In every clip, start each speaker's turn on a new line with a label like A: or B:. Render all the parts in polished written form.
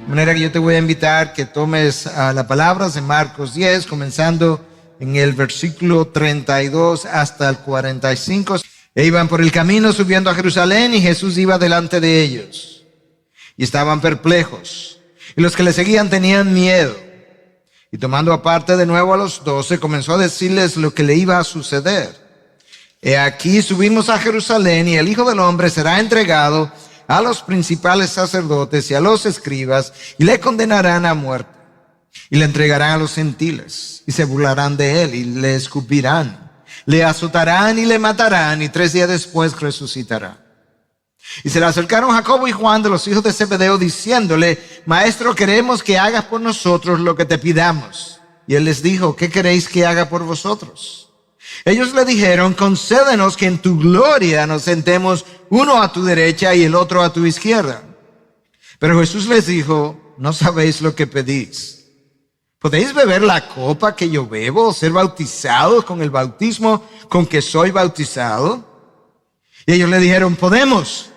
A: De manera que yo te voy a invitar que tomes las palabras de Marcos 10, comenzando en el versículo 32 hasta el 45. E iban por el camino subiendo a Jerusalén y Jesús iba delante de ellos. Y estaban perplejos. Y los que le seguían tenían miedo. Y tomando aparte de nuevo a los 12, comenzó a decirles lo que le iba a suceder. He aquí subimos a Jerusalén y el Hijo del Hombre será entregado a los principales sacerdotes y a los escribas y le condenarán a muerte. Y le entregarán a los gentiles y se burlarán de él y le escupirán. Le azotarán y le matarán y 3 días después resucitará. Y se le acercaron Jacobo y Juan de los hijos de Zebedeo diciéndole: Maestro, queremos que hagas por nosotros lo que te pidamos. Y él les dijo: ¿qué queréis que haga por vosotros? Ellos le dijeron: concédenos que en tu gloria nos sentemos uno a tu derecha y el otro a tu izquierda. Pero Jesús les dijo: no sabéis lo que pedís. ¿Podéis beber la copa que yo bebo o ser bautizados con el bautismo con que soy bautizado? Y ellos le dijeron: podemos.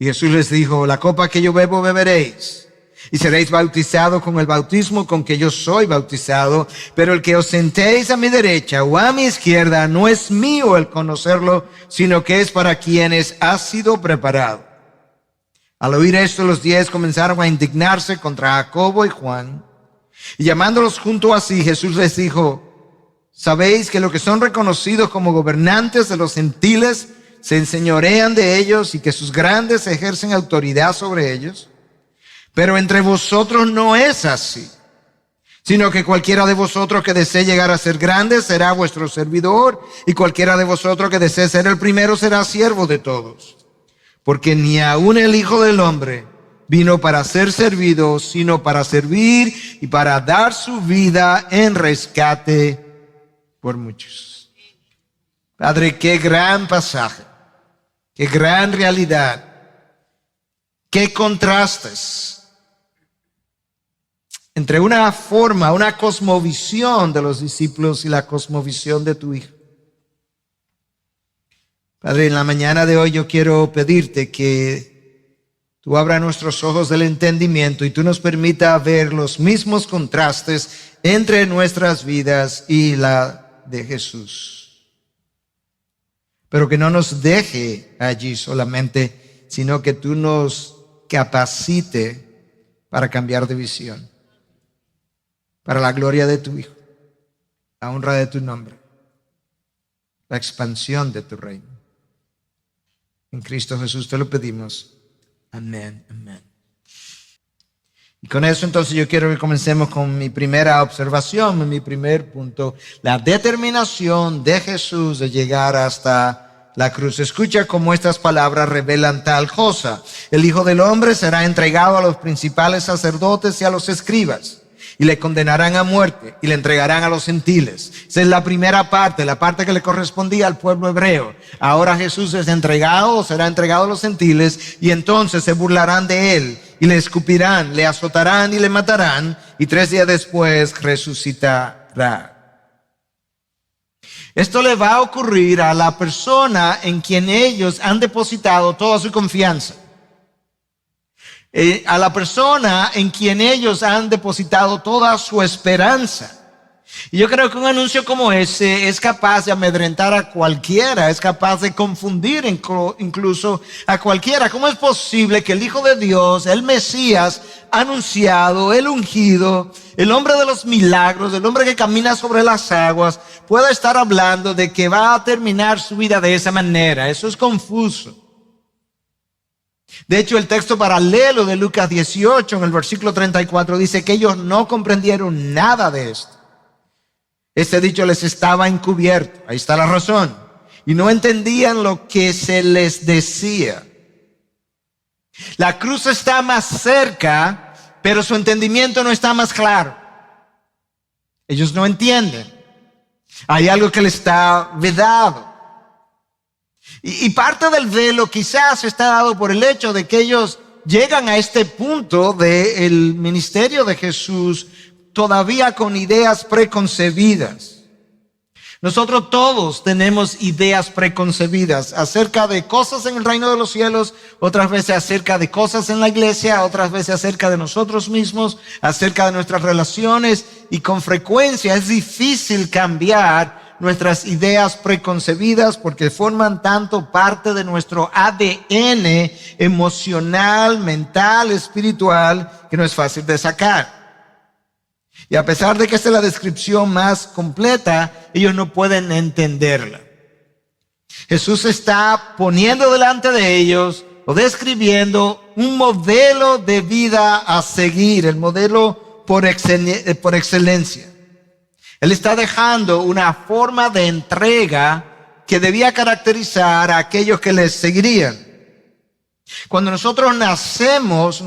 A: Y Jesús les dijo: la copa que yo bebo beberéis, y seréis bautizados con el bautismo con que yo soy bautizado, pero el que os sentéis a mi derecha o a mi izquierda no es mío el conocerlo, sino que es para quienes ha sido preparado. Al oír esto, los 10 comenzaron a indignarse contra Jacobo y Juan, y llamándolos junto a sí, Jesús les dijo: ¿sabéis que los que son reconocidos como gobernantes de los gentiles se enseñorean de ellos y que sus grandes ejercen autoridad sobre ellos? Pero entre vosotros no es así, sino que cualquiera de vosotros que desee llegar a ser grande será vuestro servidor, y cualquiera de vosotros que desee ser el primero será siervo de todos. Porque ni aun el Hijo del Hombre vino para ser servido, sino para servir y para dar su vida en rescate por muchos. Padre, qué gran pasaje, qué gran realidad, qué contrastes entre una forma, una cosmovisión de los discípulos y la cosmovisión de tu Hijo. Padre, en la mañana de hoy yo quiero pedirte que tú abras nuestros ojos del entendimiento y tú nos permitas ver los mismos contrastes entre nuestras vidas y la de Jesús. Pero que no nos deje allí solamente, sino que tú nos capacite para cambiar de visión, para la gloria de tu Hijo, la honra de tu nombre, la expansión de tu reino. En Cristo Jesús te lo pedimos. Amén, amén. Y con eso entonces yo quiero que comencemos con mi primera observación, mi primer punto: la determinación de Jesús de llegar hasta la cruz. Escucha cómo estas palabras revelan tal cosa: el Hijo del Hombre será entregado a los principales sacerdotes y a los escribas, y le condenarán a muerte y le entregarán a los gentiles. Esa es la primera parte, la parte que le correspondía al pueblo hebreo. Ahora Jesús es entregado o será entregado a los gentiles, y entonces se burlarán de él y le escupirán, le azotarán y le matarán, y 3 días después resucitará. Esto le va a ocurrir a la persona en quien ellos han depositado toda su confianza. A la persona en quien ellos han depositado toda su esperanza. Y yo creo que un anuncio como ese es capaz de amedrentar a cualquiera, es capaz de confundir incluso a cualquiera. ¿Cómo es posible que el Hijo de Dios, el Mesías anunciado, el ungido, el hombre de los milagros, el hombre que camina sobre las aguas, pueda estar hablando de que va a terminar su vida de esa manera? Eso es confuso. De hecho, el texto paralelo de Lucas 18, en el versículo 34, dice que ellos no comprendieron nada de esto. Este dicho les estaba encubierto. Ahí está la razón. Y no entendían lo que se les decía. La cruz está más cerca, pero su entendimiento no está más claro. Ellos no entienden. Hay algo que les está vedado. Y parte del velo quizás está dado por el hecho de que ellos llegan a este punto del ministerio de Jesús todavía con ideas preconcebidas. Nosotros todos tenemos ideas preconcebidas acerca de cosas en el reino de los cielos, otras veces acerca de cosas en la iglesia, otras veces acerca de nosotros mismos, acerca de nuestras relaciones, y con frecuencia es difícil cambiar nuestras ideas preconcebidas porque forman tanto parte de nuestro ADN emocional, mental, espiritual, que no es fácil de sacar. Y a pesar de que esta es la descripción más completa, ellos no pueden entenderla. Jesús está poniendo delante de ellos o describiendo un modelo de vida a seguir, el modelo por excelencia. Él está dejando una forma de entrega que debía caracterizar a aquellos que les seguirían. Cuando nosotros nacemos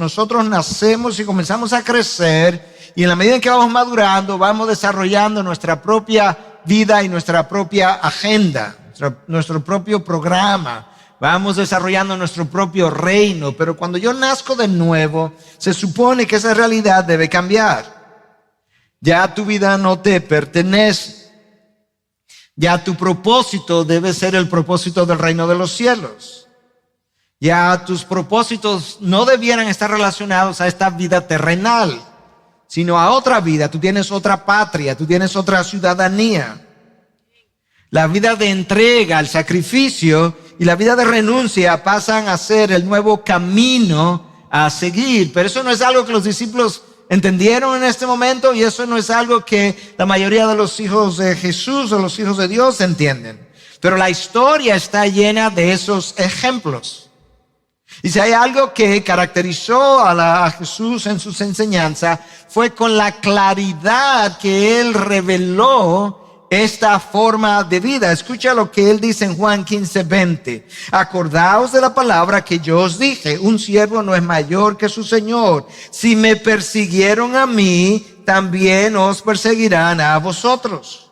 A: y comenzamos a crecer, y en la medida en que vamos madurando, vamos desarrollando nuestra propia vida y nuestra propia agenda, nuestro propio programa. Vamos desarrollando nuestro propio reino. Pero cuando yo nazco de nuevo, se supone que esa realidad debe cambiar. Ya tu vida no te pertenece. Ya tu propósito debe ser el propósito del reino de los cielos. Ya tus propósitos no debieran estar relacionados a esta vida terrenal, sino a otra vida. Tú tienes otra patria, tú tienes otra ciudadanía. La vida de entrega, el sacrificio y la vida de renuncia pasan a ser el nuevo camino a seguir. Pero eso no es algo que los discípulos entendieron en este momento, y eso no es algo que la mayoría de los hijos de Jesús o los hijos de Dios entienden. Pero la historia está llena de esos ejemplos. Y si hay algo que caracterizó a Jesús en sus enseñanzas, fue con la claridad que Él reveló esta forma de vida. Escucha lo que Él dice en Juan 15:20. Acordaos de la palabra que yo os dije, un siervo no es mayor que su Señor. Si me persiguieron a mí, también os perseguirán a vosotros.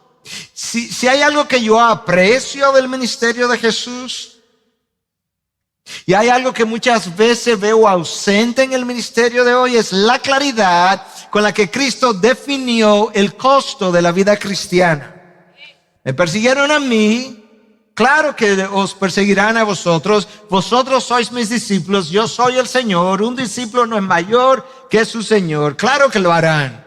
A: Si hay algo que yo aprecio del ministerio de Jesús, y hay algo que muchas veces veo ausente en el ministerio de hoy, es la claridad con la que Cristo definió el costo de la vida cristiana. Me persiguieron a mí, claro que os perseguirán a vosotros. Vosotros sois mis discípulos, yo soy el Señor. Un discípulo no es mayor que su Señor. Claro que lo harán.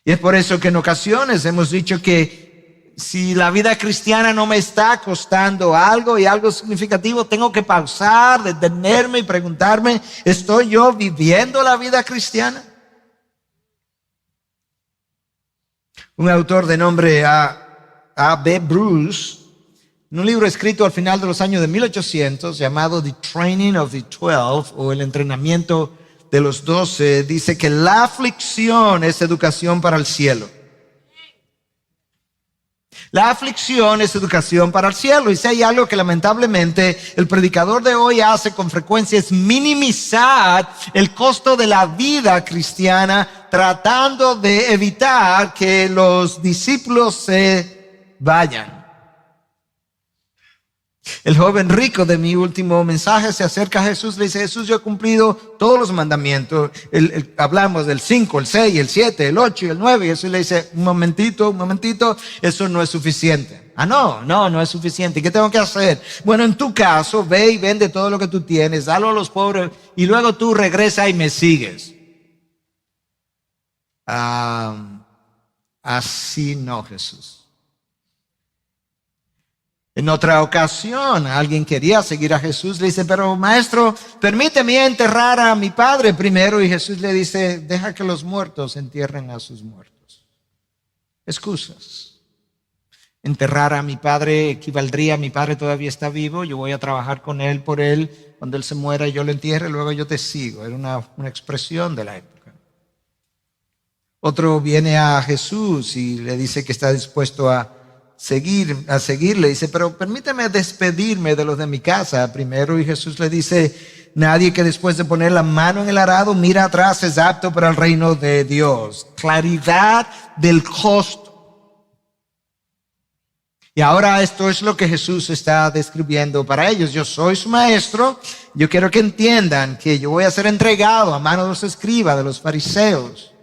A: Y es por eso que en ocasiones hemos dicho que si la vida cristiana no me está costando algo y algo significativo, tengo que pausar, detenerme y preguntarme, ¿estoy yo viviendo la vida cristiana? Un autor de nombre A.B. Bruce, en un libro escrito al final de los años de 1800 llamado The Training of the 12, o el entrenamiento de los 12, dice que la aflicción es educación para el cielo. La aflicción es educación para el cielo. Y si hay algo que lamentablemente el predicador de hoy hace con frecuencia, es minimizar el costo de la vida cristiana, tratando de evitar que los discípulos se vayan. El joven rico de mi último mensaje se acerca a Jesús, le dice: Jesús, yo he cumplido todos los mandamientos. Hablamos del 5, el 6, el 7, el 8 y el 9. Y Jesús le dice: un momentito, eso no es suficiente. No es suficiente. ¿Qué tengo que hacer? Bueno, en tu caso, ve y vende todo lo que tú tienes, dalo a los pobres, y luego tú regresa y me sigues. Así no, Jesús. En otra ocasión, alguien quería seguir a Jesús, le dice: pero maestro, permíteme enterrar a mi padre primero. Y Jesús le dice: deja que los muertos entierren a sus muertos. Excusas. Enterrar a mi padre equivaldría: mi padre todavía está vivo, yo voy a trabajar con él, por él, cuando él se muera yo lo entierre, luego yo te sigo. Era una expresión de la época. Otro viene a Jesús y le dice que está dispuesto a seguirle. Dice: pero permíteme despedirme de los de mi casa primero. Y Jesús le dice: nadie que después de poner la mano en el arado mira atrás es apto para el reino de Dios. Claridad del costo. Y ahora esto es lo que Jesús está describiendo para ellos. Yo soy su maestro. Yo quiero que entiendan que yo voy a ser entregado a manos de los escribas, de los fariseos.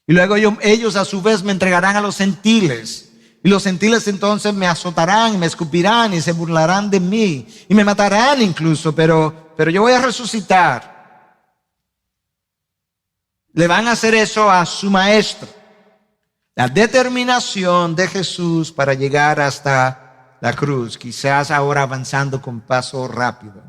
A: Y luego ellos a su vez me entregarán a los gentiles. Y los gentiles entonces me azotarán, me escupirán y se burlarán de mí. Y me matarán incluso, pero yo voy a resucitar. Le van a hacer eso a su maestro. La determinación de Jesús para llegar hasta la cruz. Quizás ahora avanzando con paso rápido.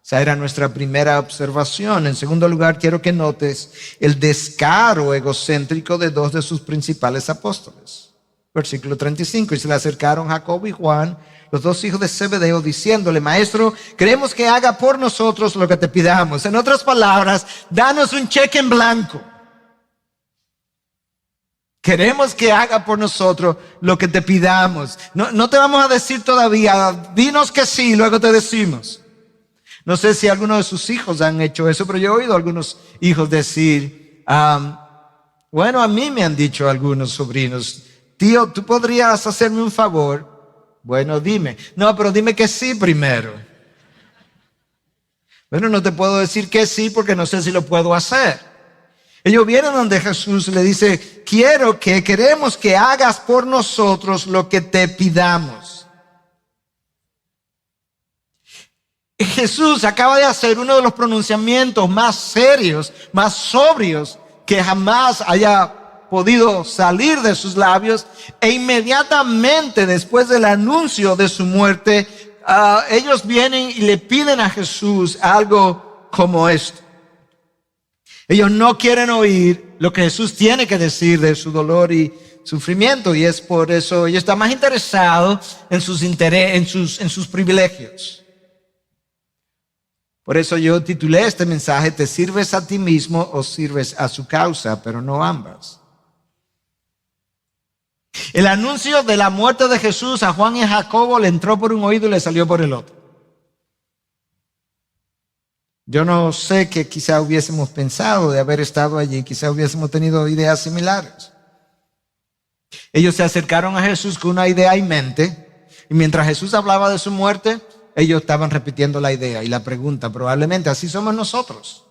A: Esa era nuestra primera observación. En segundo lugar, quiero que notes el descaro egocéntrico de dos de sus principales apóstoles. Versículo 35, y se le acercaron Jacobo y Juan, los dos hijos de Zebedeo, diciéndole: Maestro, queremos que haga por nosotros lo que te pidamos. En otras palabras, danos un cheque en blanco. Queremos que haga por nosotros lo que te pidamos. No te vamos a decir todavía, dinos que sí, luego te decimos. No sé si algunos de sus hijos han hecho eso, pero yo he oído a algunos hijos decir, bueno, a mí me han dicho algunos sobrinos: tío, ¿tú podrías hacerme un favor? Bueno, dime. No, pero dime que sí primero. Bueno, no te puedo decir que sí porque no sé si lo puedo hacer. Ellos vienen donde Jesús le dice: queremos que hagas por nosotros lo que te pidamos. Jesús acaba de hacer uno de los pronunciamientos más serios, más sobrios que jamás haya podido salir de sus labios, e inmediatamente después del anuncio de su muerte, ellos vienen y le piden a Jesús algo como esto. Ellos no quieren oír lo que Jesús tiene que decir de su dolor y sufrimiento, y es por eso ellos están más interesados en sus privilegios. Por eso yo titulé este mensaje: ¿te sirves a ti mismo o sirves a su causa? Pero no ambas. El anuncio de la muerte de Jesús a Juan y a Jacobo le entró por un oído y le salió por el otro. Yo no sé qué quizá hubiésemos pensado de haber estado allí, quizá hubiésemos tenido ideas similares. Ellos se acercaron a Jesús con una idea en mente, y mientras Jesús hablaba de su muerte, ellos estaban repitiendo la idea y la pregunta. Probablemente así somos nosotros.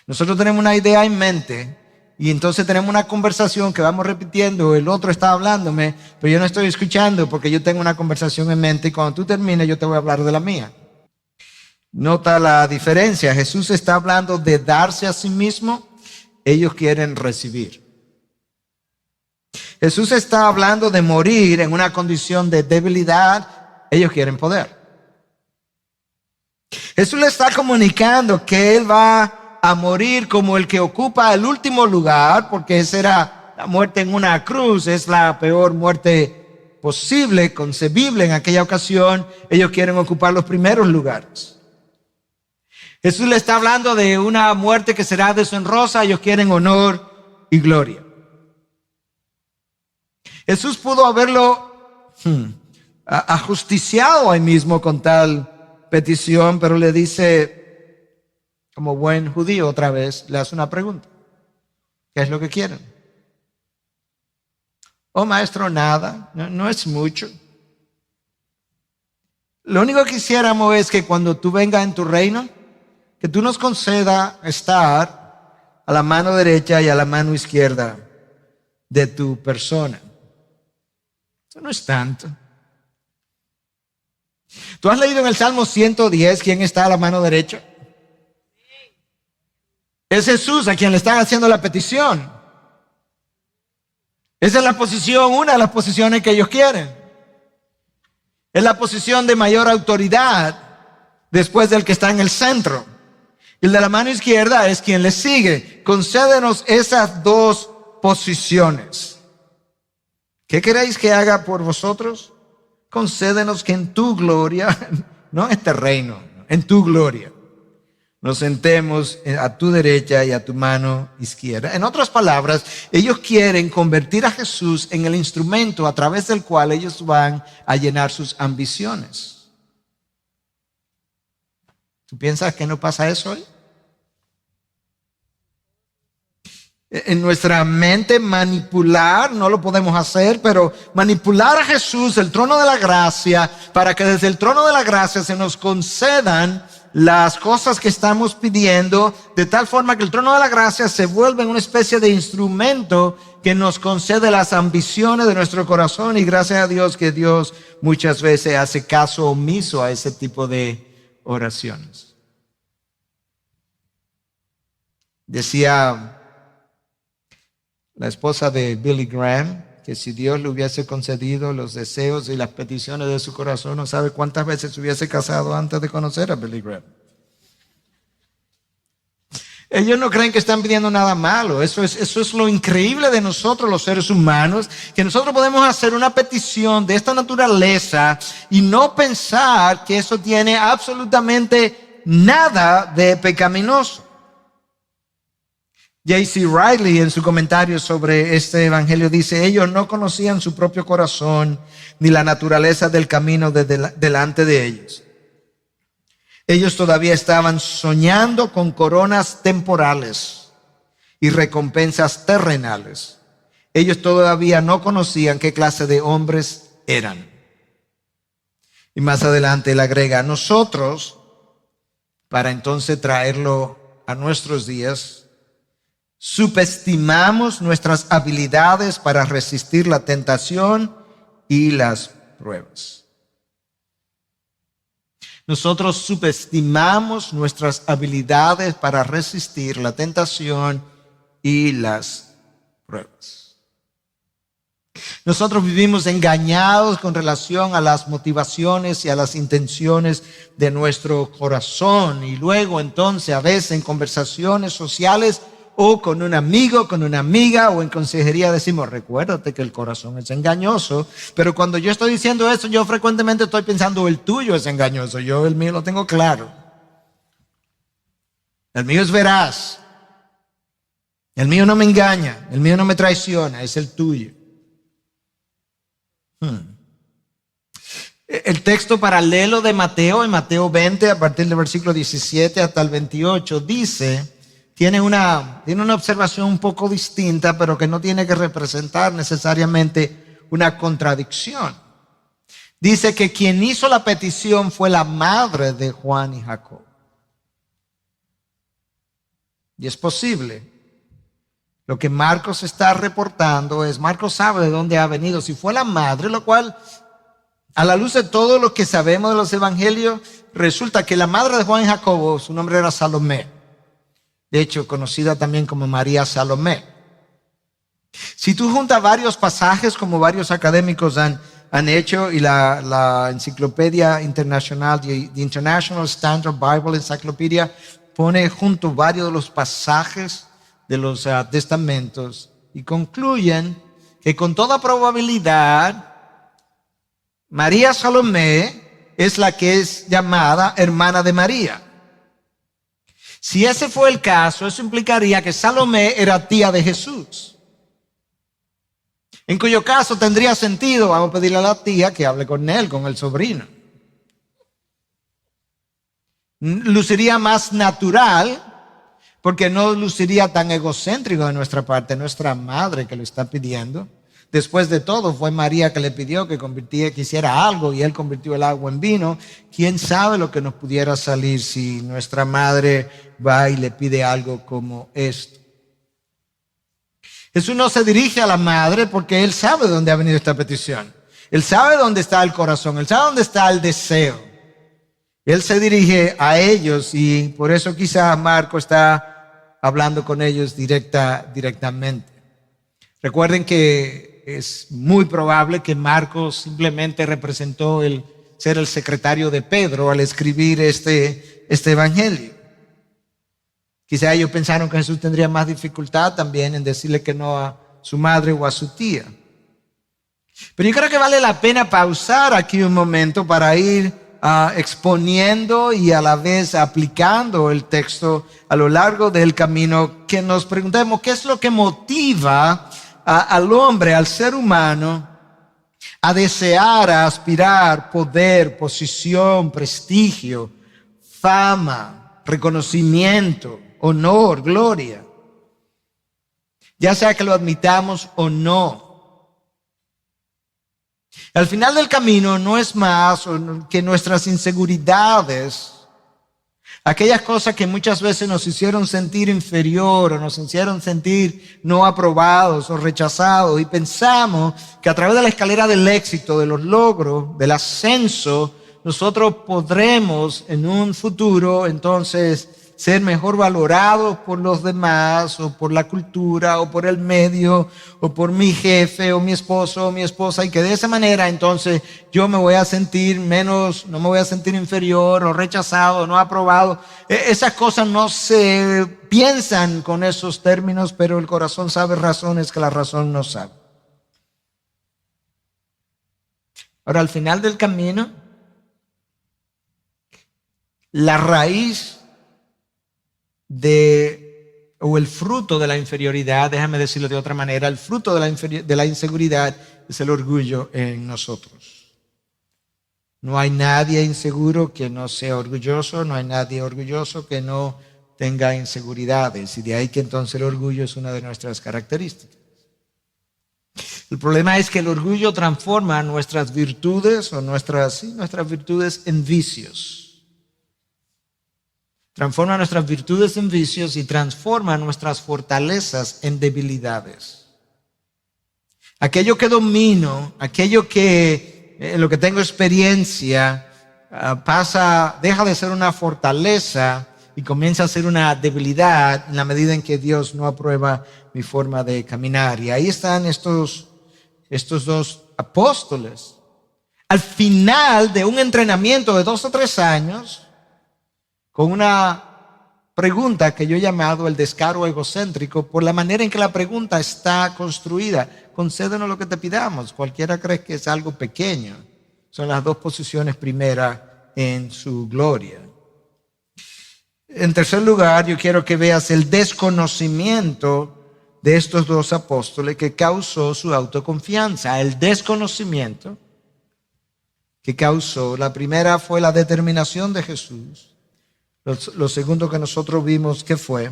A: Nosotros tenemos una idea en mente y entonces tenemos una conversación que vamos repitiendo. El otro está hablándome, pero yo no estoy escuchando porque yo tengo una conversación en mente, y cuando tú termines yo te voy a hablar de la mía. Nota la diferencia. Jesús está hablando de darse a sí mismo, ellos quieren recibir. Jesús está hablando de morir en una condición de debilidad, ellos quieren poder. Jesús le está comunicando que Él va a morir como el que ocupa el último lugar, porque esa era la muerte en una cruz, es la peor muerte posible, concebible en aquella ocasión. Ellos quieren ocupar los primeros lugares. Jesús le está hablando de una muerte que será deshonrosa, ellos quieren honor y gloria. Jesús pudo haberlo ajusticiado ahí mismo con tal petición, pero le dice, como buen judío, otra vez le hace una pregunta: ¿qué es lo que quieren? Oh, maestro, nada, no es mucho. Lo único que quisiéramos es que cuando tú vengas en tu reino, que tú nos conceda estar a la mano derecha y a la mano izquierda de tu persona. Eso no es tanto. ¿Tú has leído en el Salmo 110 quién está a la mano derecha? Es Jesús a quien le están haciendo la petición. Esa es la posición, una de las posiciones que ellos quieren. Es la posición de mayor autoridad después del que está en el centro. El de la mano izquierda es quien le sigue. Concédenos esas dos posiciones. ¿Qué queréis que haga por vosotros? Concédenos que en tu gloria, no en este reino, en tu gloria, nos sentemos a tu derecha y a tu mano izquierda. En otras palabras, ellos quieren convertir a Jesús en el instrumento a través del cual ellos van a llenar sus ambiciones. ¿Tú piensas que no pasa eso hoy? En nuestra mente manipular, no lo podemos hacer, pero manipular a Jesús, el trono de la gracia, para que desde el trono de la gracia se nos concedan las cosas que estamos pidiendo, de tal forma que el trono de la gracia se vuelve una especie de instrumento que nos concede las ambiciones de nuestro corazón, y gracias a Dios que Dios muchas veces hace caso omiso a ese tipo de oraciones. Decía la esposa de Billy Graham que si Dios le hubiese concedido los deseos y las peticiones de su corazón, no sabe cuántas veces se hubiese casado antes de conocer a Billy Graham. Ellos no creen que están pidiendo nada malo. Eso es lo increíble de nosotros los seres humanos, que nosotros podemos hacer una petición de esta naturaleza y no pensar que eso tiene absolutamente nada de pecaminoso. J.C. Riley, en su comentario sobre este evangelio, dice: ellos no conocían su propio corazón ni la naturaleza del camino delante de ellos. Ellos todavía estaban soñando con coronas temporales y recompensas terrenales. Ellos todavía no conocían qué clase de hombres eran. Y más adelante él agrega: nosotros, para entonces traerlo a nuestros días, subestimamos nuestras habilidades para resistir la tentación y las pruebas. Nosotros subestimamos nuestras habilidades para resistir la tentación y las pruebas. Nosotros vivimos engañados con relación a las motivaciones y a las intenciones de nuestro corazón, y luego entonces a veces en conversaciones sociales o con un amigo, con una amiga o en consejería decimos: recuérdate que el corazón es engañoso. Pero cuando yo estoy diciendo eso, yo frecuentemente estoy pensando: el tuyo es engañoso, yo el mío lo tengo claro. El mío es veraz. El mío no me engaña, el mío no me traiciona, es el tuyo. El texto paralelo de Mateo, en Mateo 20, a partir del versículo 17 hasta el 28, tiene una observación un poco distinta, pero que no tiene que representar necesariamente una contradicción. Dice que quien hizo la petición fue la madre de Juan y Jacob. Y es posible. Lo que Marcos está reportando es: Marcos sabe de dónde ha venido. Si fue la madre, lo cual, a la luz de todo lo que sabemos de los evangelios, resulta que la madre de Juan y Jacobo, su nombre era Salomé. De hecho, conocida también como María Salomé. Si tú juntas varios pasajes, como varios académicos han hecho, y la Enciclopedia Internacional, the International Standard Bible Encyclopedia, pone junto varios de los pasajes de los testamentos y concluyen que con toda probabilidad María Salomé es la que es llamada hermana de María. Si ese fue el caso, eso implicaría que Salomé era tía de Jesús. En cuyo caso tendría sentido, vamos a pedirle a la tía que hable con él, con el sobrino. Luciría más natural, porque no luciría tan egocéntrico de nuestra parte, nuestra madre que lo está pidiendo. Después de todo, fue María que le pidió que hiciera algo, y él convirtió el agua en vino. ¿Quién sabe lo que nos pudiera salir si nuestra madre va y le pide algo como esto? Jesús no se dirige a la madre porque él sabe de dónde ha venido esta petición. Él sabe dónde está el corazón, él sabe dónde está el deseo. Él se dirige a ellos, y por eso quizá Marco está hablando con ellos directamente. Recuerden que es muy probable que Marcos simplemente representó el ser el secretario de Pedro al escribir este evangelio. Quizá ellos pensaron que Jesús tendría más dificultad también en decirle que no a su madre o a su tía. Pero yo creo que vale la pena pausar aquí un momento para ir exponiendo y a la vez aplicando el texto a lo largo del camino, que nos preguntemos qué es lo que motiva al hombre, al ser humano, a desear, a aspirar poder, posición, prestigio, fama, reconocimiento, honor, gloria. Ya sea que lo admitamos o no. Al final del camino no es más que nuestras inseguridades Aquellas cosas que muchas veces nos hicieron sentir inferior o nos hicieron sentir no aprobados o rechazados. Y pensamos que a través de la escalera del éxito, de los logros, del ascenso, nosotros podremos en un futuro entonces ser mejor valorados por los demás o por la cultura o por el medio o por mi jefe o mi esposo o mi esposa, y que de esa manera entonces yo me voy a sentir menos, no me voy a sentir inferior o rechazado o no aprobado. Esas cosas no se piensan con esos términos, pero el corazón sabe razones que la razón no sabe. Ahora, al final del camino, la raíz o el fruto de la inferioridad, déjame decirlo de otra manera, el fruto de la inseguridad es el orgullo en nosotros. No hay nadie inseguro que no sea orgulloso, no hay nadie orgulloso que no tenga inseguridades, y de ahí que entonces el orgullo es una de nuestras características. El problema es que el orgullo transforma nuestras virtudes o nuestras virtudes en vicios. Transforma nuestras virtudes en vicios y transforma nuestras fortalezas en debilidades. Aquello que domino, aquello que en lo que tengo experiencia, deja de ser una fortaleza y comienza a ser una debilidad en la medida en que Dios no aprueba mi forma de caminar. Y ahí están estos dos apóstoles. Al final de un entrenamiento de 2 o 3 años, con una pregunta que yo he llamado el descaro egocéntrico, por la manera en que la pregunta está construida. Concédenos lo que te pidamos. Cualquiera cree que es algo pequeño. Son las 2 posiciones primeras en su gloria. En tercer lugar, yo quiero que veas el desconocimiento de estos 2 apóstoles que causó su autoconfianza. El desconocimiento que causó. La primera fue la determinación de Jesús. Lo segundo que nosotros vimos, ¿qué fue?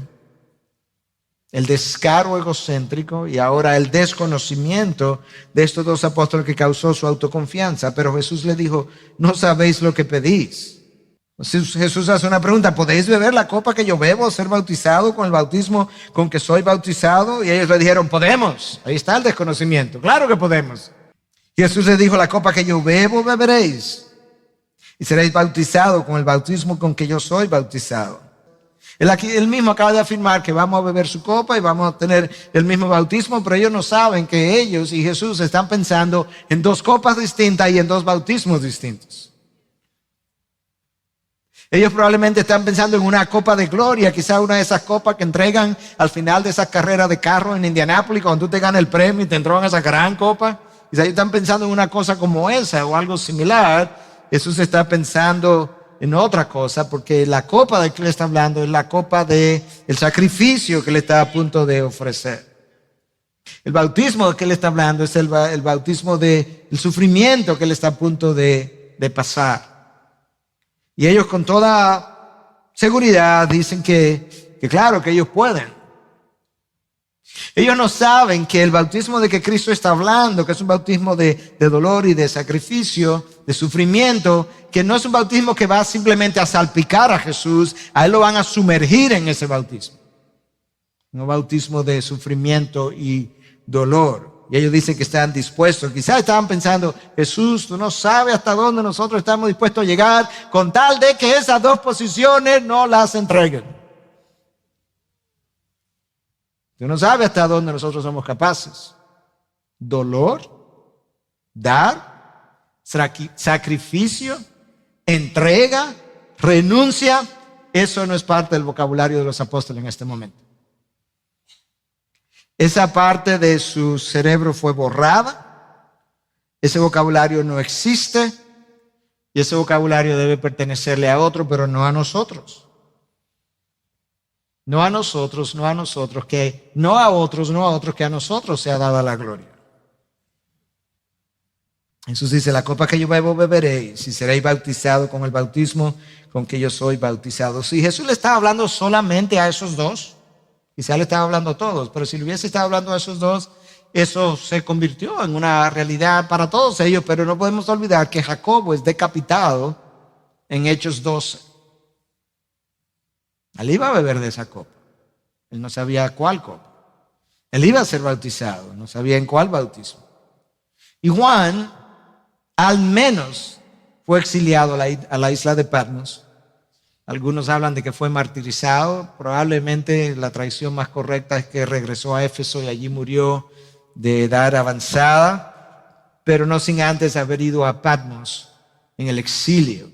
A: El descaro egocéntrico, y ahora el desconocimiento de estos 2 apóstoles que causó su autoconfianza. Pero Jesús le dijo, no sabéis lo que pedís. Jesús hace una pregunta, ¿podéis beber la copa que yo bebo, ser bautizado con el bautismo con que soy bautizado? Y ellos le dijeron, podemos. Ahí está el desconocimiento, claro que podemos. Y Jesús les dijo, la copa que yo bebo, beberéis. Y seréis bautizados con el bautismo con que yo soy bautizado. Él mismo acaba de afirmar que vamos a beber su copa y vamos a tener el mismo bautismo, pero ellos no saben que ellos y Jesús están pensando en 2 copas distintas y en 2 bautismos distintos. Ellos probablemente están pensando en una copa de gloria, quizá una de esas copas que entregan al final de esas carreras de carro en Indianápolis, cuando tú te ganas el premio y te entregan esa gran copa. Quizá ellos están pensando en una cosa como esa o algo similar. Jesús está pensando en otra cosa, porque la copa de que le está hablando es la copa del sacrificio que le está a punto de ofrecer. El bautismo de que le está hablando es el bautismo del sufrimiento que le está a punto de pasar. Y ellos con toda seguridad dicen que claro, que ellos pueden. Ellos no saben que el bautismo de que Cristo está hablando, que es un bautismo de dolor y de sacrificio, de sufrimiento, que no es un bautismo que va simplemente a salpicar a Jesús, a Él lo van a sumergir en ese bautismo. Un bautismo de sufrimiento y dolor. Y ellos dicen que están dispuestos. Quizás estaban pensando, Jesús, tú no sabes hasta dónde nosotros estamos dispuestos a llegar con tal de que esas 2 posiciones no las entreguen. Tú no sabes hasta dónde nosotros somos capaces. Dolor, dar, sacrificio, entrega, renuncia. Eso no es parte del vocabulario de los apóstoles en este momento. Esa parte de su cerebro fue borrada. Ese vocabulario no existe. Y ese vocabulario debe pertenecerle a otro, pero no a nosotros. No a nosotros, no a nosotros, que no a otros, no a otros, que a nosotros sea dada la gloria. Jesús dice, la copa que yo bebo beberéis y seréis bautizados con el bautismo con que yo soy bautizado. Si Jesús le estaba hablando solamente a esos 2, quizá le estaba hablando a todos, pero si le hubiese estado hablando a esos 2, eso se convirtió en una realidad para todos ellos. Pero no podemos olvidar que Jacobo es decapitado en Hechos 12. Él iba a beber de esa copa. Él no sabía cuál copa. Él iba a ser bautizado, no sabía en cuál bautismo. Y Juan, al menos, fue exiliado a la isla de Patmos. Algunos hablan de que fue martirizado. Probablemente la tradición más correcta es que regresó a Éfeso y allí murió de edad avanzada, pero no sin antes haber ido a Patmos en el exilio.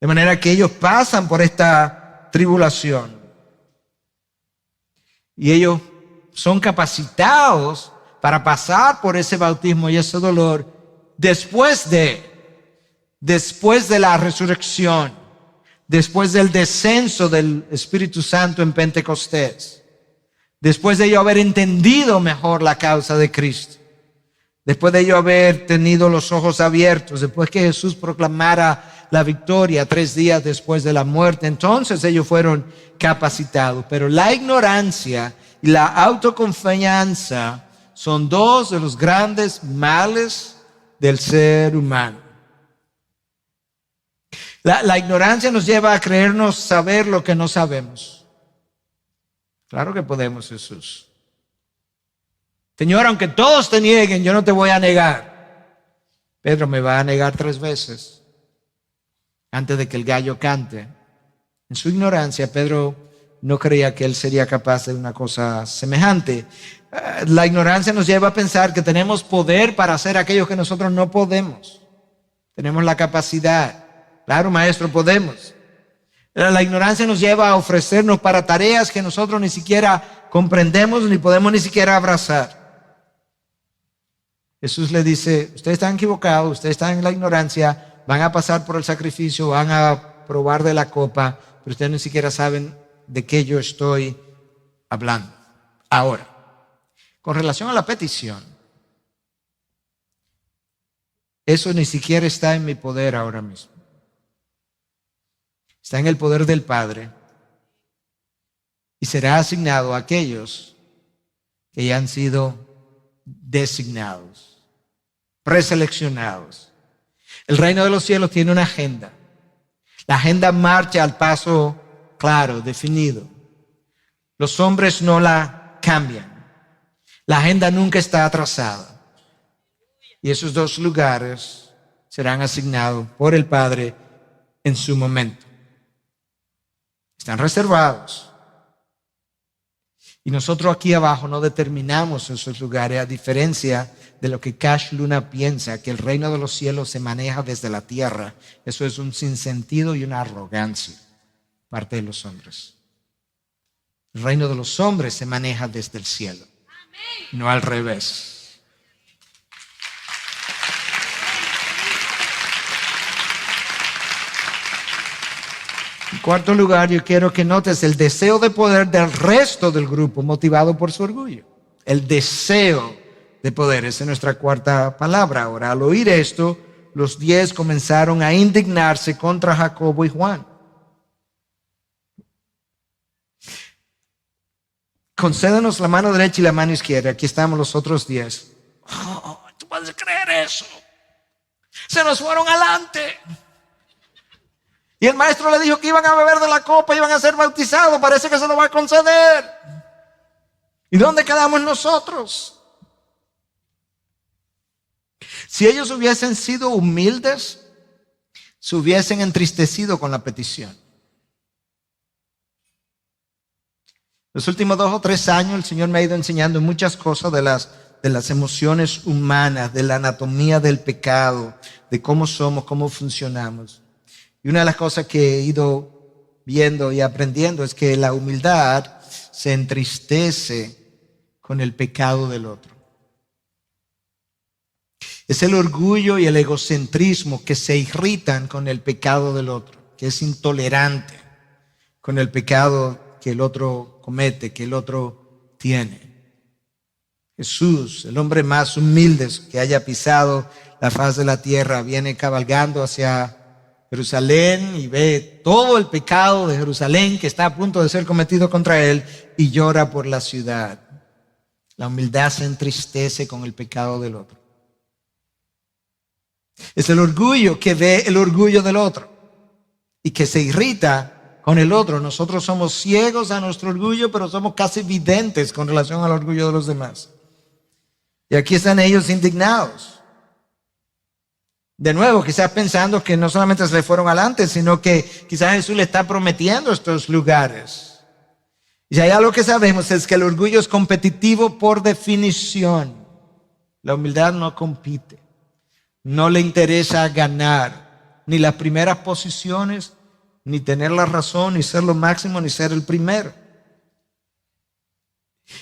A: De manera que ellos pasan por esta tribulación y ellos son capacitados para pasar por ese bautismo y ese dolor después de la resurrección, después del descenso del Espíritu Santo en Pentecostés, después de ellos haber entendido mejor la causa de Cristo, después de ellos haber tenido los ojos abiertos, después que Jesús proclamara la victoria 3 días después de la muerte, entonces ellos fueron capacitados. Pero la ignorancia y la autoconfianza son 2 de los grandes males del ser humano. La ignorancia nos lleva a creernos saber lo que no sabemos. Claro que podemos, Jesús. Señor, aunque todos te nieguen, yo no te voy a negar. Pedro me va a negar 3 veces antes de que el gallo cante. En su ignorancia, Pedro no creía que él sería capaz de una cosa semejante. La ignorancia nos lleva a pensar que tenemos poder para hacer aquello que nosotros no podemos. Tenemos la capacidad. Claro, maestro, podemos. La ignorancia nos lleva a ofrecernos para tareas que nosotros ni siquiera comprendemos ni podemos ni siquiera abrazar. Jesús le dice, ustedes están equivocados, ustedes están en la ignorancia, van a pasar por el sacrificio, van a probar de la copa, pero ustedes ni siquiera saben de qué yo estoy hablando. Ahora, con relación a la petición, eso ni siquiera está en mi poder ahora mismo. Está en el poder del Padre y será asignado a aquellos que ya han sido designados, preseleccionados. El reino de los cielos tiene una agenda. La agenda marcha al paso claro, definido. Los hombres no la cambian. La agenda nunca está atrasada. Y esos 2 lugares serán asignados por el Padre en su momento. Están reservados. Y nosotros aquí abajo no determinamos esos lugares, a diferencia de lo que Cash Luna piensa, que el reino de los cielos se maneja desde la tierra. Eso es un sinsentido y una arrogancia parte de los hombres. El reino de los hombres se maneja desde el cielo, no al revés. En cuarto lugar, yo quiero que notes el deseo de poder del resto del grupo, motivado por su orgullo. El deseo de poder, esa es nuestra cuarta palabra. Ahora, al oír esto, los 10 comenzaron a indignarse contra Jacobo y Juan. Concédenos la mano derecha y la mano izquierda. Aquí estamos los otros 10. Oh, ¿tú puedes creer eso? Se nos fueron adelante. Y el maestro le dijo que iban a beber de la copa, iban a ser bautizados. Parece que se lo va a conceder. ¿Y dónde quedamos nosotros? Si ellos hubiesen sido humildes, se hubiesen entristecido con la petición. Los últimos 2 o 3 años el Señor me ha ido enseñando muchas cosas de las emociones humanas, de la anatomía del pecado, de cómo somos, cómo funcionamos. Y una de las cosas que he ido viendo y aprendiendo es que la humildad se entristece con el pecado del otro. Es el orgullo y el egocentrismo que se irritan con el pecado del otro, que es intolerante con el pecado que el otro comete, que el otro tiene. Jesús, el hombre más humilde que haya pisado la faz de la tierra, viene cabalgando hacia Jerusalén y ve todo el pecado de Jerusalén que está a punto de ser cometido contra él y llora por la ciudad. La humildad se entristece con el pecado del otro. Es el orgullo que ve el orgullo del otro y que se irrita con el otro. Nosotros somos ciegos a nuestro orgullo, pero somos casi videntes con relación al orgullo de los demás. Y aquí están ellos indignados. De nuevo, quizás pensando que no solamente se le fueron adelante, sino que quizás Jesús le está prometiendo estos lugares. Y hay algo que sabemos, es que el orgullo es competitivo por definición. La humildad no compite. No le interesa ganar ni las primeras posiciones, ni tener la razón, ni ser lo máximo, ni ser el primero.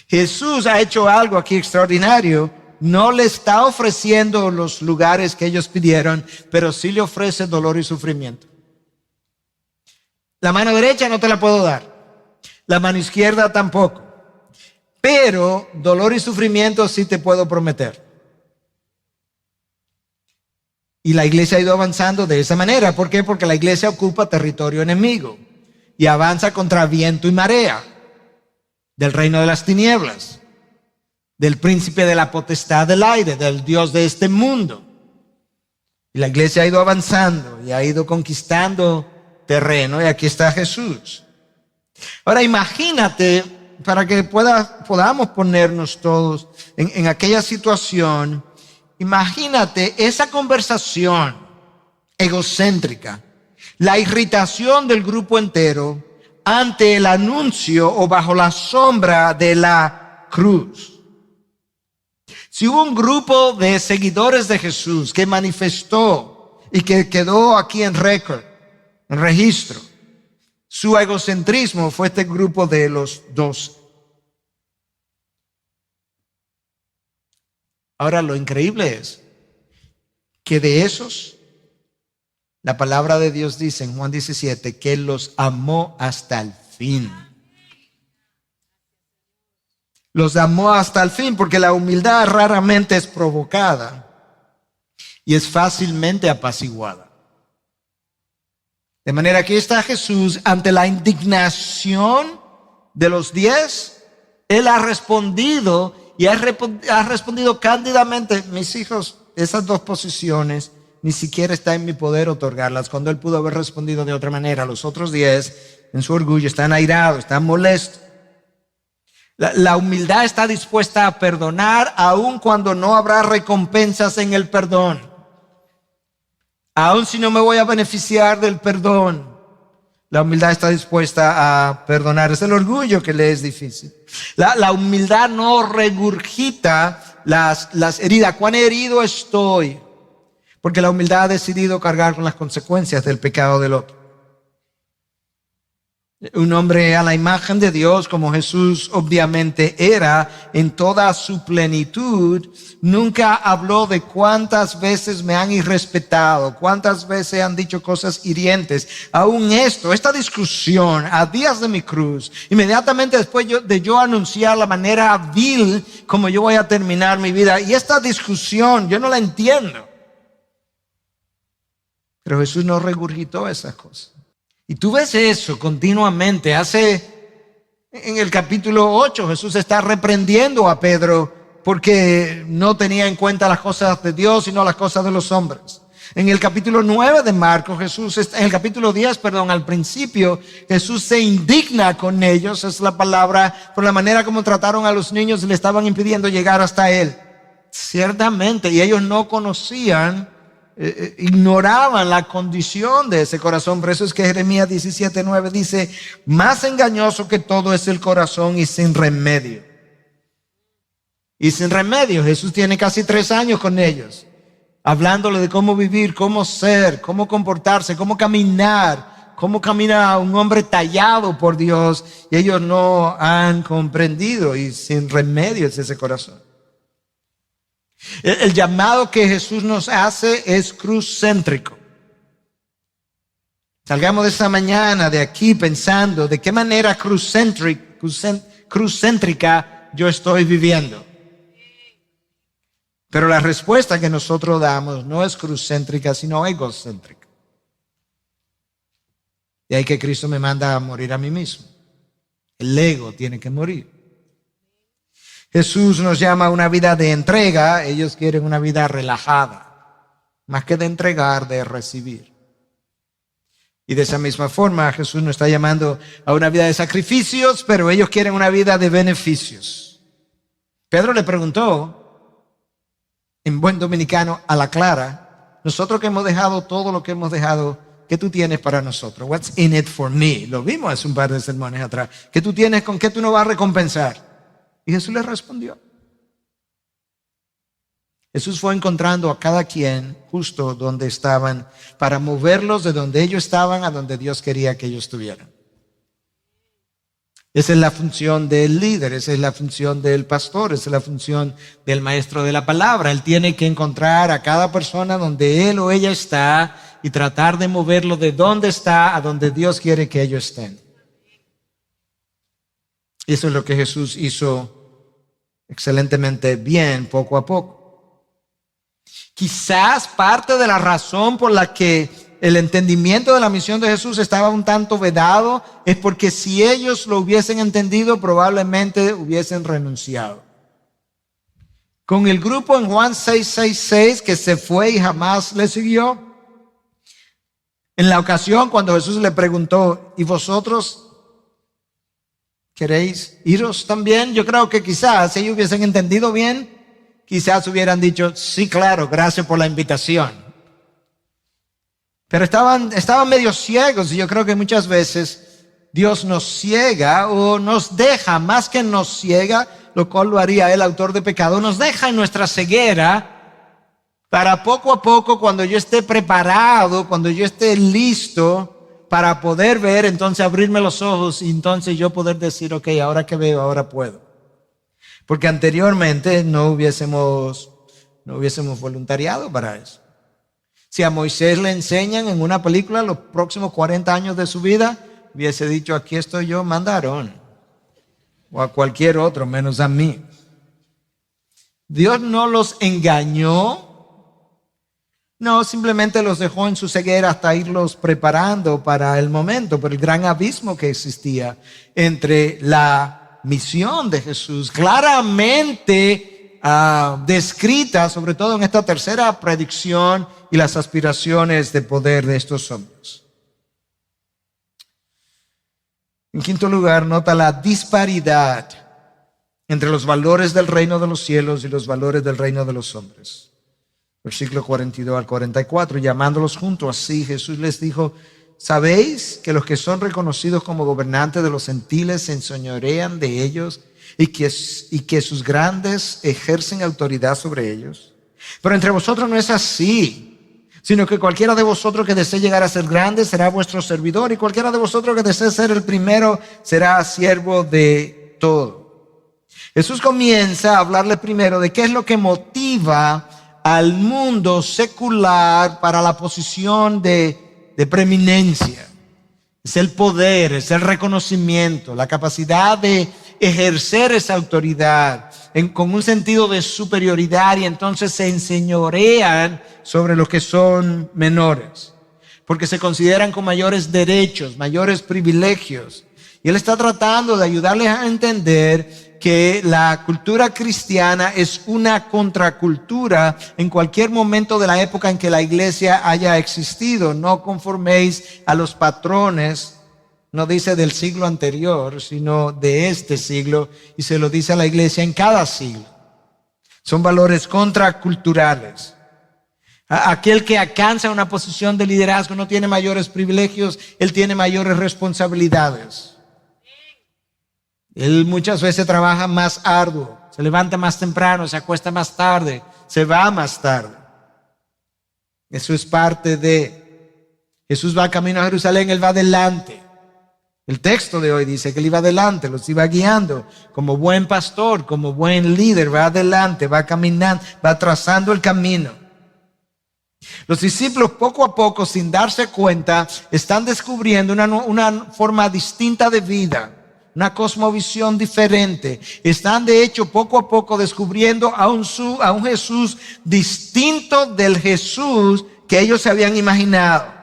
A: Jesús ha hecho algo aquí extraordinario. No le está ofreciendo los lugares que ellos pidieron, pero sí le ofrece dolor y sufrimiento. La mano derecha no te la puedo dar, la mano izquierda tampoco, pero dolor y sufrimiento sí te puedo prometer. Y la iglesia ha ido avanzando de esa manera. ¿Por qué? Porque la iglesia ocupa territorio enemigo y avanza contra viento y marea del reino de las tinieblas, del príncipe de la potestad del aire, del Dios de este mundo. Y la iglesia ha ido avanzando y ha ido conquistando terreno, y aquí está Jesús. Ahora imagínate, para que podamos ponernos todos en aquella situación, imagínate esa conversación egocéntrica, la irritación del grupo entero ante el anuncio o bajo la sombra de la cruz. Si hubo un grupo de seguidores de Jesús que manifestó y que quedó aquí en registro, su egocentrismo fue este grupo de los 12. Ahora lo increíble es que de esos, la palabra de Dios dice en Juan 17 que Él los amó hasta el fin. Los amó hasta el fin, porque la humildad raramente es provocada y es fácilmente apaciguada. De manera que está Jesús ante la indignación de los 10. Él ha respondido y ha respondido cándidamente: mis hijos, esas 2 posiciones ni siquiera está en mi poder otorgarlas, cuando él pudo haber respondido de otra manera. Los otros 10 en su orgullo están airados, están molestos. La humildad está dispuesta a perdonar aun cuando no habrá recompensas en el perdón. Aun si no me voy a beneficiar del perdón, la humildad está dispuesta a perdonar. Es el orgullo que le es difícil. La humildad no regurgita las heridas. ¿Cuán herido estoy? Porque la humildad ha decidido cargar con las consecuencias del pecado del otro. Un hombre a la imagen de Dios, como Jesús obviamente era en toda su plenitud, nunca habló de cuántas veces me han irrespetado, cuántas veces han dicho cosas hirientes. Aún esta discusión a días de mi cruz, inmediatamente después de yo anunciar la manera vil como yo voy a terminar mi vida, y esta discusión yo no la entiendo. Pero Jesús no regurgitó esas cosas. Y tú ves eso continuamente. En el capítulo 8, Jesús está reprendiendo a Pedro porque no tenía en cuenta las cosas de Dios, sino las cosas de los hombres. En el capítulo 9 de Marcos, en el capítulo 10, al principio, Jesús se indigna con ellos, es la palabra, por la manera como trataron a los niños y le estaban impidiendo llegar hasta él. Ciertamente, y ellos no conocían, ignoraban la condición de ese corazón. Por eso es que Jeremías 17:9 dice: más engañoso que todo es el corazón y sin remedio. Y sin remedio. Jesús tiene casi 3 años con ellos, hablándole de cómo vivir, cómo ser, cómo comportarse, cómo caminar, cómo camina un hombre tallado por Dios, y ellos no han comprendido, y sin remedio es ese corazón. El llamado que Jesús nos hace es cruz-céntrico. Salgamos de esta mañana de aquí pensando de qué manera cruz-céntrica yo estoy viviendo. Pero la respuesta que nosotros damos no es cruz-céntrica, sino egocéntrica. De ahí que Cristo me manda a morir a mí mismo. El ego tiene que morir. Jesús nos llama a una vida de entrega. Ellos quieren una vida relajada, más que de entregar, de recibir. Y de esa misma forma Jesús nos está llamando a una vida de sacrificios, pero ellos quieren una vida de beneficios. Pedro le preguntó, en buen dominicano, a la clara, nosotros que hemos dejado todo lo que hemos dejado, ¿qué tú tienes para nosotros? What's in it for me? Lo vimos hace un par de sermones atrás. ¿Qué tú tienes, con qué tú nos vas a recompensar? Y Jesús le respondió. Jesús fue encontrando a cada quien justo donde estaban para moverlos de donde ellos estaban a donde Dios quería que ellos estuvieran. Esa es la función del líder, esa es la función del pastor, esa es la función del maestro de la palabra. Él tiene que encontrar a cada persona donde él o ella está y tratar de moverlo de donde está a donde Dios quiere que ellos estén. Eso es lo que Jesús hizo excelentemente bien poco a poco. Quizás parte de la razón por la que el entendimiento de la misión de Jesús estaba un tanto vedado es porque si ellos lo hubiesen entendido, probablemente hubiesen renunciado. Con el grupo en Juan 6:6 que se fue y jamás le siguió, en la ocasión cuando Jesús le preguntó, ¿y vosotros queréis iros también? Yo creo que quizás si ellos hubiesen entendido bien, quizás hubieran dicho, sí, claro, gracias por la invitación. Pero estaban medio ciegos y yo creo que muchas veces Dios nos ciega o nos deja, más que nos ciega, lo cual lo haría el autor de pecado, nos deja en nuestra ceguera para poco a poco, cuando yo esté preparado, cuando yo esté listo para poder ver, entonces abrirme los ojos y entonces yo poder decir, ok, ahora que veo, ahora puedo. Porque anteriormente no hubiésemos voluntariado para eso. Si a Moisés le enseñan en una película los próximos 40 años de su vida, hubiese dicho, aquí estoy yo, manda a Aarón. O a cualquier otro, menos a mí. Dios no los engañó. No, simplemente los dejó en su ceguera hasta irlos preparando para el momento, por el gran abismo que existía entre la misión de Jesús, claramente descrita, sobre todo en esta tercera predicción, y las aspiraciones de poder de estos hombres. En quinto lugar, nota la disparidad entre los valores del reino de los cielos y los valores del reino de los hombres. Versículo 42 al 44, llamándolos juntos así, Jesús les dijo, ¿sabéis que los que son reconocidos como gobernantes de los gentiles se enseñorean de ellos y que sus grandes ejercen autoridad sobre ellos? Pero entre vosotros no es así, sino que cualquiera de vosotros que desee llegar a ser grande será vuestro servidor, y cualquiera de vosotros que desee ser el primero será siervo de todo. Jesús comienza a hablarle primero de qué es lo que motiva al mundo secular para la posición de preeminencia. Es el poder, es el reconocimiento, la capacidad de ejercer esa autoridad con un sentido de superioridad, y entonces se enseñorean sobre los que son menores, porque se consideran con mayores derechos, mayores privilegios. Y Él está tratando de ayudarles a entender que la cultura cristiana es una contracultura en cualquier momento de la época en que la iglesia haya existido. No conforméis a los patrones, no dice del siglo anterior, sino de este siglo, y se lo dice a la iglesia en cada siglo. Son valores contraculturales. Aquel que alcanza una posición de liderazgo no tiene mayores privilegios, él tiene mayores responsabilidades. Él muchas veces trabaja más arduo, se levanta más temprano, se acuesta más tarde, se va más tarde. Eso es parte de Jesús. Va camino a Jerusalén, Él va adelante. El texto de hoy dice que Él iba adelante, los iba guiando como buen pastor, como buen líder. Va adelante, va caminando, va trazando el camino. Los discípulos poco a poco, sin darse cuenta, están descubriendo una forma distinta de vida, una cosmovisión diferente. Están de hecho poco a poco descubriendo a un Jesús distinto del Jesús que ellos se habían imaginado.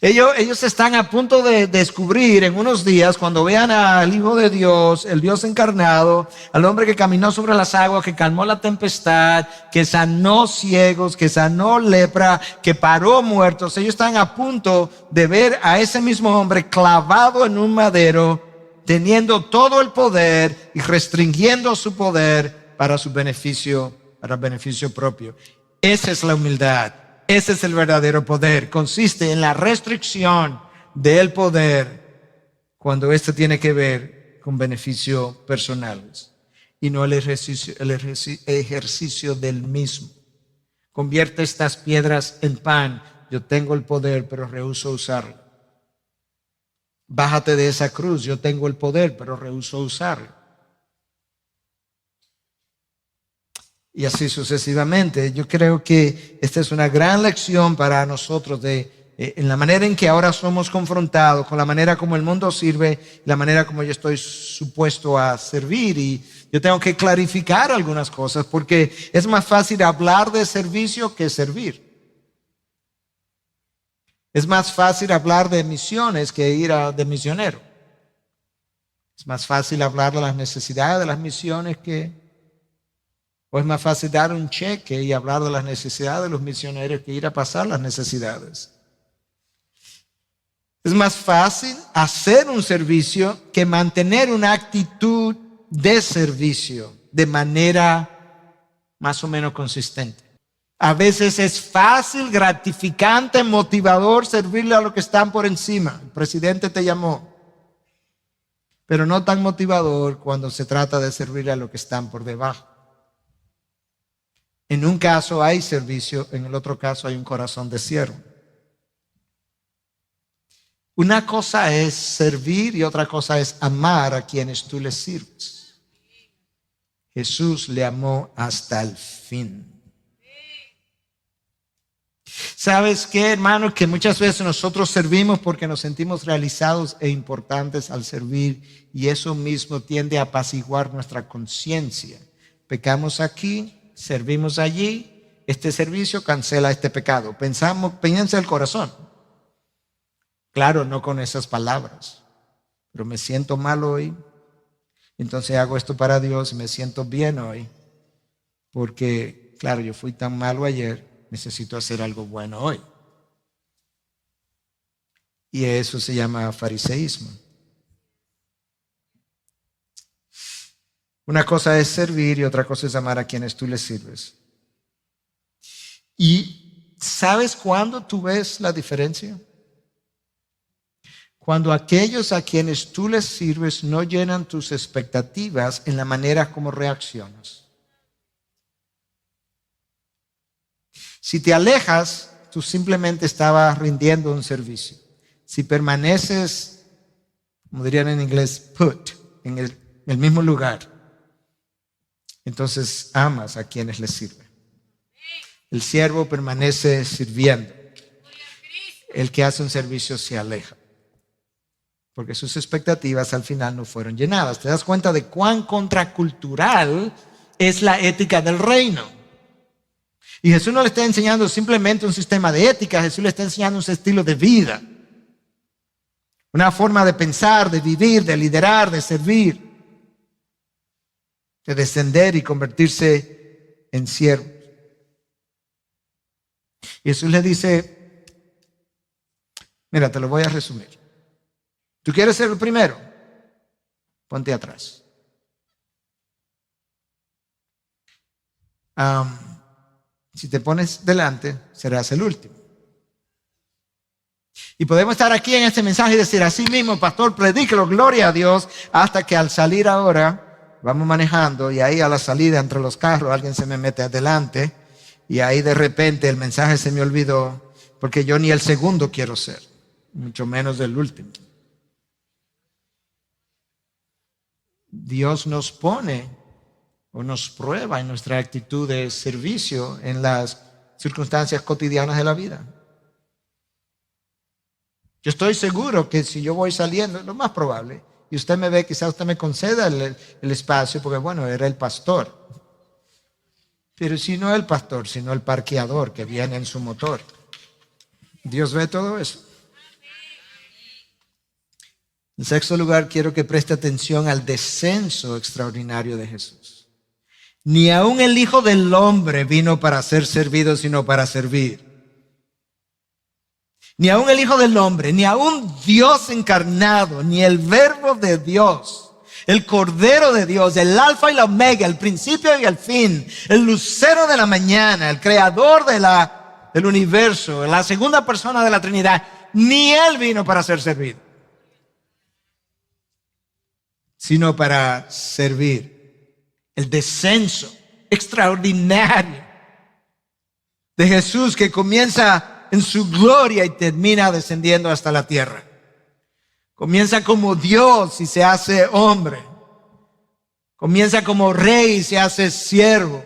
A: Ellos están a punto de descubrir en unos días, cuando vean al Hijo de Dios, el Dios encarnado, al hombre que caminó sobre las aguas, que calmó la tempestad, que sanó ciegos, que sanó lepra, que paró muertos. Ellos están a punto de ver a ese mismo hombre clavado en un madero, teniendo todo el poder y restringiendo su poder para su beneficio, para beneficio propio. Esa es la humildad. Ese es el verdadero poder. Consiste en la restricción del poder cuando éste tiene que ver con beneficios personales y no el ejercicio del mismo. Convierte estas piedras en pan. Yo tengo el poder, pero rehúso usarlo. Bájate de esa cruz. Yo tengo el poder, pero rehúso usarlo. Y así sucesivamente. Yo creo que esta es una gran lección para nosotros en la manera en que ahora somos confrontados, con la manera como el mundo sirve, la manera como yo estoy supuesto a servir. Y yo tengo que clarificar algunas cosas porque es más fácil hablar de servicio que servir. Es más fácil hablar de misiones que ir de misionero. Es más fácil hablar de las necesidades de las misiones o es más fácil dar un cheque y hablar de las necesidades de los misioneros que ir a pasar las necesidades. Es más fácil hacer un servicio que mantener una actitud de servicio de manera más o menos consistente. A veces es fácil, gratificante, motivador servirle a los que están por encima. El presidente te llamó, pero no tan motivador cuando se trata de servirle a los que están por debajo. En un caso hay servicio, en el otro caso hay un corazón de siervo. Una cosa es servir y otra cosa es amar a quienes tú les sirves. Jesús le amó hasta el fin. ¿Sabes qué, hermano? Que muchas veces nosotros servimos porque nos sentimos realizados e importantes al servir y eso mismo tiende a apaciguar nuestra conciencia. Pecamos aquí, servimos allí, este servicio cancela este pecado. Piensa el corazón. Claro, no con esas palabras, pero me siento mal hoy, entonces hago esto para Dios y me siento bien hoy, porque, claro, yo fui tan malo ayer, necesito hacer algo bueno hoy. Y eso se llama fariseísmo. Una cosa es servir y otra cosa es amar a quienes tú les sirves. ¿Y sabes cuándo tú ves la diferencia? Cuando aquellos a quienes tú les sirves no llenan tus expectativas en la manera como reaccionas. Si te alejas, tú simplemente estabas rindiendo un servicio. Si permaneces, como dirían en inglés, put, en el mismo lugar, entonces amas a quienes les sirven. El siervo permanece sirviendo. El que hace un servicio se aleja, porque sus expectativas al final no fueron llenadas. ¿Te das cuenta de cuán contracultural es la ética del reino? Y Jesús no le está enseñando simplemente un sistema de ética, Jesús le está enseñando un estilo de vida. Una forma de pensar, de vivir, de liderar, de servir, de descender y convertirse en siervo. Y Jesús le dice, mira, te lo voy a resumir. ¿Tú quieres ser el primero? Ponte atrás. Si te pones delante, serás el último. Y podemos estar aquí en este mensaje y decir así mismo, pastor, predíquelo, gloria a Dios, hasta que al salir ahora, vamos manejando y ahí a la salida entre los carros alguien se me mete adelante y ahí de repente el mensaje se me olvidó porque yo ni el segundo quiero ser, mucho menos el último. Dios nos pone o nos prueba en nuestra actitud de servicio en las circunstancias cotidianas de la vida. Yo estoy seguro que si yo voy saliendo, lo más probable, y usted me ve, quizás usted me conceda el espacio, porque bueno, era el pastor. Pero si no el pastor, sino el parqueador que viene en su motor. Dios ve todo eso. En sexto lugar, quiero que preste atención al descenso extraordinario de Jesús. Ni aun el Hijo del Hombre vino para ser servido, sino para servir. Ni aun el Hijo del Hombre, ni aun Dios encarnado, ni el Verbo de Dios, el Cordero de Dios, el Alfa y la Omega, el principio y el fin, el lucero de la mañana, el creador del universo, la segunda persona de la Trinidad, ni Él vino para ser servido, sino para servir. El descenso extraordinario de Jesús, que comienza en su gloria y termina descendiendo hasta la tierra. Comienza como Dios y se hace hombre. Comienza como rey y se hace siervo.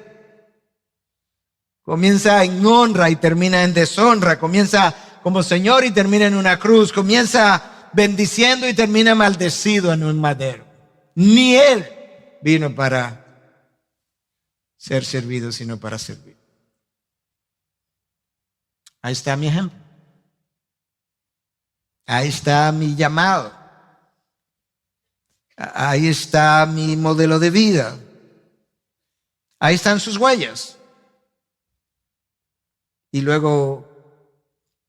A: Comienza en honra y termina en deshonra. Comienza como Señor y termina en una cruz. Comienza bendiciendo y termina maldecido en un madero. Ni Él vino para ser servido, sino para servir. Ahí está mi ejemplo. Ahí está mi llamado. Ahí está mi modelo de vida. Ahí están sus huellas. Y luego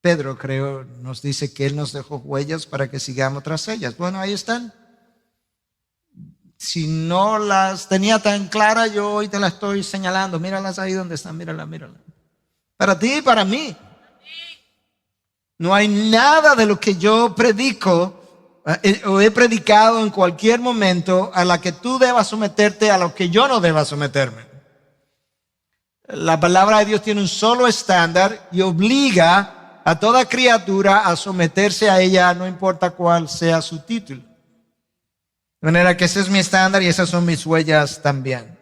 A: Pedro, creo, nos dice que Él nos dejó huellas para que sigamos tras ellas. Bueno, ahí están. Si no las tenía tan claras, yo hoy te las estoy señalando. Míralas ahí donde están, míralas. Para ti y para mí. No hay nada de lo que yo predico o he predicado en cualquier momento a la que tú debas someterte, a lo que yo no deba someterme. La palabra de Dios tiene un solo estándar y obliga a toda criatura a someterse a ella, no importa cuál sea su título. De manera que ese es mi estándar y esas son mis huellas también.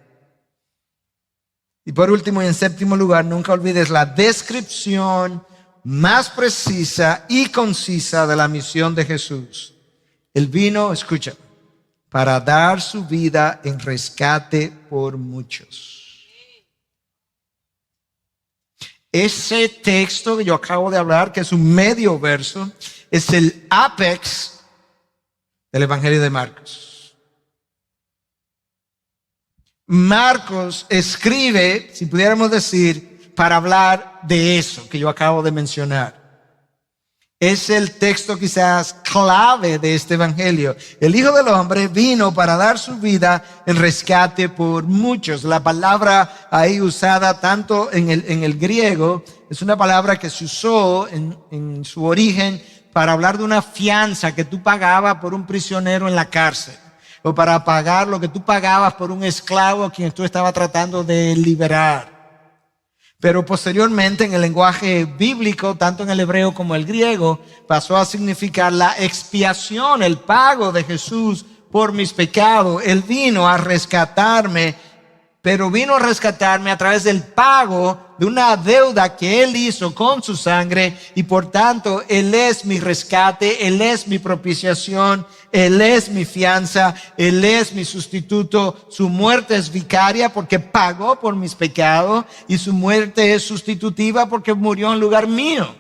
A: Y por último y en séptimo lugar, nunca olvides la descripción más precisa y concisa de la misión de Jesús. Él vino, escucha, para dar su vida en rescate por muchos. Ese texto que yo acabo de hablar, que es un medio verso, es el ápex del Evangelio de Marcos. Marcos escribe, si pudiéramos decir, para hablar de eso que yo acabo de mencionar. Es el texto quizás clave de este evangelio. El Hijo del Hombre vino para dar su vida en rescate por muchos. La palabra ahí usada tanto en el griego es una palabra que se usó en su origen para hablar de una fianza que tú pagabas por un prisionero en la cárcel, o para pagar lo que tú pagabas por un esclavo a quien tú estabas tratando de liberar. Pero posteriormente en el lenguaje bíblico, tanto en el hebreo como el griego, pasó a significar la expiación, el pago de Jesús por mis pecados. Él vino a rescatarme, pero vino a rescatarme a través del pago de una deuda que Él hizo con su sangre, y por tanto Él es mi rescate, Él es mi propiciación, Él es mi fianza, Él es mi sustituto. Su muerte es vicaria porque pagó por mis pecados, y su muerte es sustitutiva porque murió en lugar mío.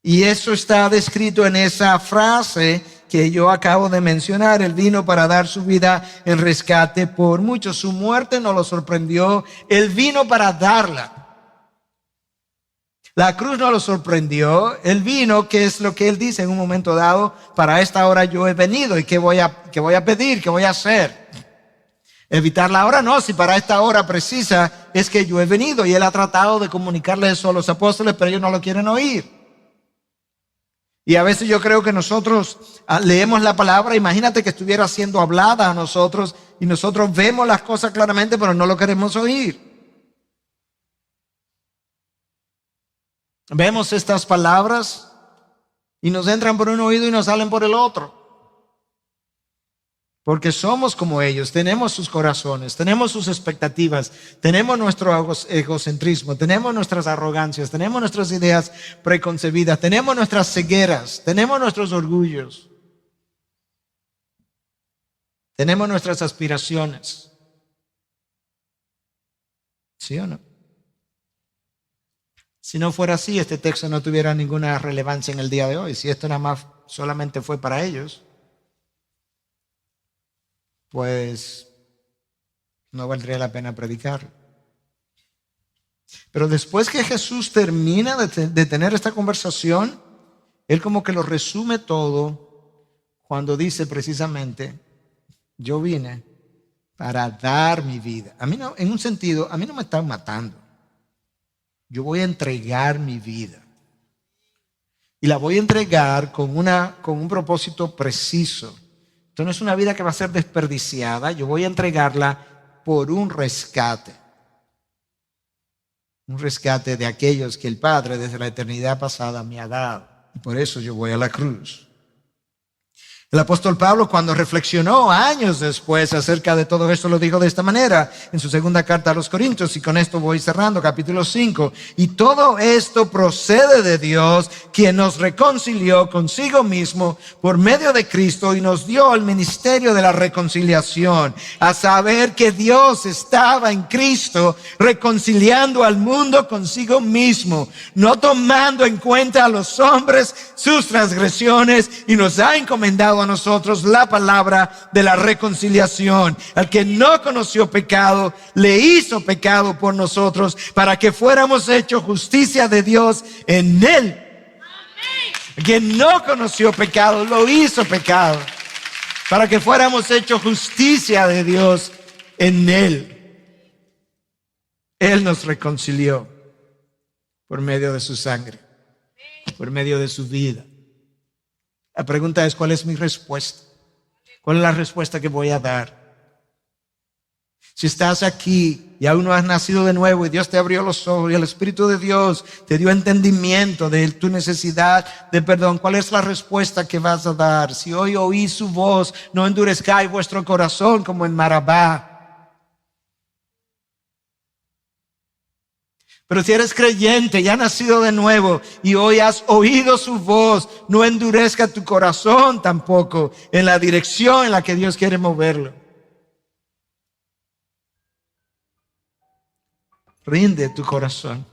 A: Y eso está descrito en esa frase que yo acabo de mencionar. Él vino para dar su vida en rescate por muchos. Su muerte no lo sorprendió, Él vino para darla. La cruz no lo sorprendió, Él vino, que es lo que Él dice en un momento dado: para esta hora yo he venido. ¿Y qué voy a pedir? ¿Qué voy a hacer? Evitar la hora, no, si para esta hora precisa es que yo he venido. Y Él ha tratado de comunicarle eso a los apóstoles, pero ellos no lo quieren oír. Y a veces yo creo que nosotros leemos la palabra, imagínate que estuviera siendo hablada a nosotros y nosotros vemos las cosas claramente, pero no lo queremos oír. Vemos estas palabras y nos entran por un oído y nos salen por el otro. Porque somos como ellos, tenemos sus corazones, tenemos sus expectativas, tenemos nuestro egocentrismo, tenemos nuestras arrogancias, tenemos nuestras ideas preconcebidas, tenemos nuestras cegueras, tenemos nuestros orgullos, tenemos nuestras aspiraciones. ¿Sí o no? Si no fuera así, este texto no tuviera ninguna relevancia en el día de hoy. Si esto nada más solamente fue para ellos, pues no valdría la pena predicar. Pero después que Jesús termina de tener esta conversación, Él como que lo resume todo cuando dice precisamente, yo vine para dar mi vida. A mí no, en un sentido, a mí no me están matando. Yo voy a entregar mi vida. Y la voy a entregar con un propósito preciso. Esto no es una vida que va a ser desperdiciada. Yo voy a entregarla por un rescate. Un rescate de aquellos que el Padre desde la eternidad pasada me ha dado. Y por eso yo voy a la cruz. El apóstol Pablo, cuando reflexionó años después acerca de todo esto, lo dijo de esta manera en su segunda carta a los Corintios, y con esto voy cerrando, capítulo 5. Y todo esto procede de Dios, quien nos reconcilió consigo mismo por medio de Cristo y nos dio el ministerio de la reconciliación, a saber que Dios estaba en Cristo reconciliando al mundo consigo mismo, no tomando en cuenta a los hombres sus transgresiones, y nos ha encomendado a nosotros la palabra de la reconciliación. Al que no conoció pecado, le hizo pecado por nosotros, para que fuéramos hechos justicia de Dios en él. Al que no conoció pecado, lo hizo pecado, para que fuéramos hechos justicia de Dios en él. Él nos reconcilió por medio de su sangre, por medio de su vida. La pregunta es, ¿cuál es mi respuesta? ¿Cuál es la respuesta que voy a dar? Si estás aquí y aún no has nacido de nuevo y Dios te abrió los ojos y el Espíritu de Dios te dio entendimiento de tu necesidad de perdón, ¿cuál es la respuesta que vas a dar? Si hoy oí su voz, no endurezcáis vuestro corazón como en Marabá. Pero si eres creyente, ya nacido de nuevo y hoy has oído su voz, no endurezca tu corazón tampoco en la dirección en la que Dios quiere moverlo. Rinde tu corazón.